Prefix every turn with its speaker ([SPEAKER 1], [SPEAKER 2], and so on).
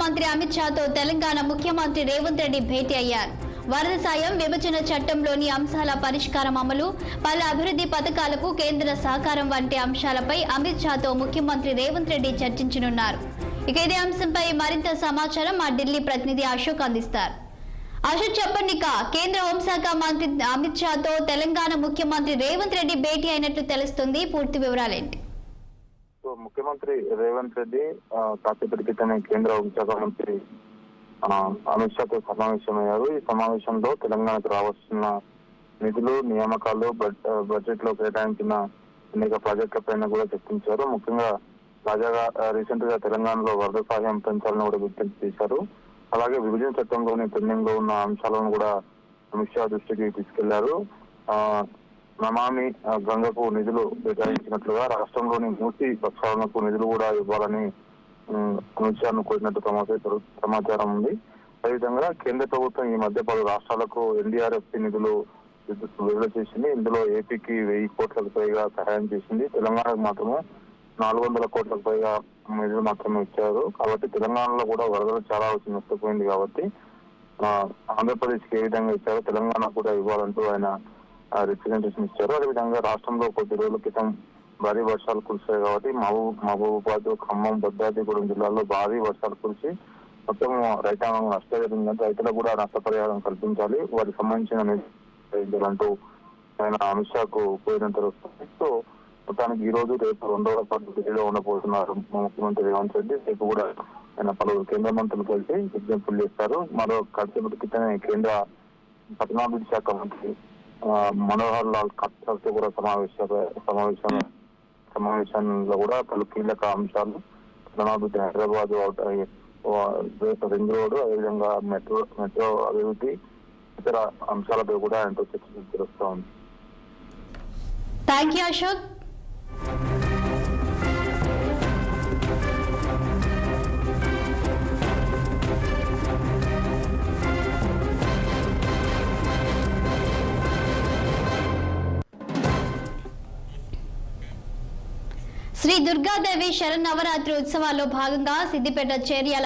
[SPEAKER 1] మంత్రి అమిత్ షాతో తెలంగాణ ముఖ్యమంత్రి రేవంత్ రెడ్డి భేటీ అయ్యారు. వరద సాయం, విభజన చట్టంలోని అంశాల పరిష్కారం, అమలు, పలు అభివృద్ధి పథకాలకు కేంద్ర సహకారం వంటి అంశాలపై అమిత్ షాతో ముఖ్యమంత్రి రేవంత్ రెడ్డి చర్చించనున్నారు. ఇక ఇదే అంశంపై మరింత సమాచారం మా ఢిల్లీ ప్రతినిధి అశోక్ అందిస్తారు. అశోక్, చెప్పండి. కేంద్ర హోంశాఖ మంత్రి అమిత్ షాతో తెలంగాణ ముఖ్యమంత్రి రేవంత్ రెడ్డి భేటీ అయినట్లు తెలుస్తుంది. పూర్తి వివరాలేంటి?
[SPEAKER 2] ముఖ్యమంత్రి రేవంత్ రెడ్డి కాసేపటి క్రితమే కేంద్ర హోంశాఖ మంత్రి అమిత్ షాతో సమావేశమయ్యారు. ఈ సమావేశంలో తెలంగాణకు రావాల్సిన నిధులు, నియామకాలు, బడ్జెట్ లో కేటాయించిన అనేక ప్రాజెక్టులపైన కూడా చర్చించారు. ముఖ్యంగా తాజాగా రీసెంట్ గా తెలంగాణలో వరద సహాయం పెంచాలని కూడా విజ్ఞప్తి చేశారు. అలాగే విభజన చట్టంలోని పెండింగ్ లో ఉన్న అంశాలను కూడా అమిత్ షా దృష్టికి తీసుకెళ్లారు. నమామి గంగకు నిధులు కేటాయించినట్లుగా రాష్ట్రంలోని మూసి ప్రక్షాళనకు నిధులు కూడా ఇవ్వాలని అమిత్ షాను కోరినట్టు సమాచారం ఉంది. అదేవిధంగా కేంద్ర ప్రభుత్వం ఈ మధ్య పలు రాష్ట్రాలకు ఎన్డీఆర్ఎఫ్ నిధులు విడుదల చేసింది. ఇందులో ఏపీకి 1000 కోట్లకు పైగా సహాయం చేసింది. తెలంగాణకు మాత్రమే 400 కోట్లకు పైగా నిధులు మాత్రమే ఇచ్చారు. కాబట్టి తెలంగాణలో కూడా వరదలు చాలా నష్టపోయింది. కాబట్టి ఆంధ్రప్రదేశ్ కి ఏ విధంగా ఇచ్చారో తెలంగాణ కూడా ఇవ్వాలంటూ ఆయన రిప్రజెంటేషన్ ఇచ్చారు. అదేవిధంగా రాష్ట్రంలో కొద్ది రోజుల క్రితం భారీ వర్షాలు కురిశాయి. కాబట్టి మహబూబాబాద్, ఖమ్మం, భద్రాద్రిగూడెం జిల్లాల్లో భారీ వర్షాలు కురిసి మొత్తం రైతాంగం నష్టం జరిగిందంటే రైతులకు కూడా నష్టపరిహారం కల్పించాలి, వారికి సంబంధించిన అంటూ ఆయన అమిత్ షాకు కోరినంత వస్తుంది. సో మొత్తానికి ఈ రోజు, రేపు 2 రోజుల పాటు ఢిల్లీలో ఉండబోతున్నారు ముఖ్యమంత్రి రేవంత్ రెడ్డి. రేపు కూడా ఆయన పలువురు కేంద్ర మంత్రులు కలిసి విజ్ఞప్తులు చేస్తారు. మరో కాసేపటి క్రితమే కేంద్ర పట్టణాభివృద్ధి శాఖ మంత్రి మనోహర్ లాల్ ఖట్టర్ తో కూడా సమావేశంలో కూడా పలు కీలక అంశాలు, పట్టణాభివృద్ధి, హైదరాబాద్ రింగ్ రోడ్డు, అదేవిధంగా మెట్రో అభివృద్ధి, ఇతర అంశాలపై కూడా ఆయనతో చర్చలు జరుస్తూ ఉంది.
[SPEAKER 1] Thank you Ashok. శ్రీ దుర్గాదేవి శరన్నవరాత్రి ఉత్సవాల్లో భాగంగా సిద్దిపేట చేర్యాల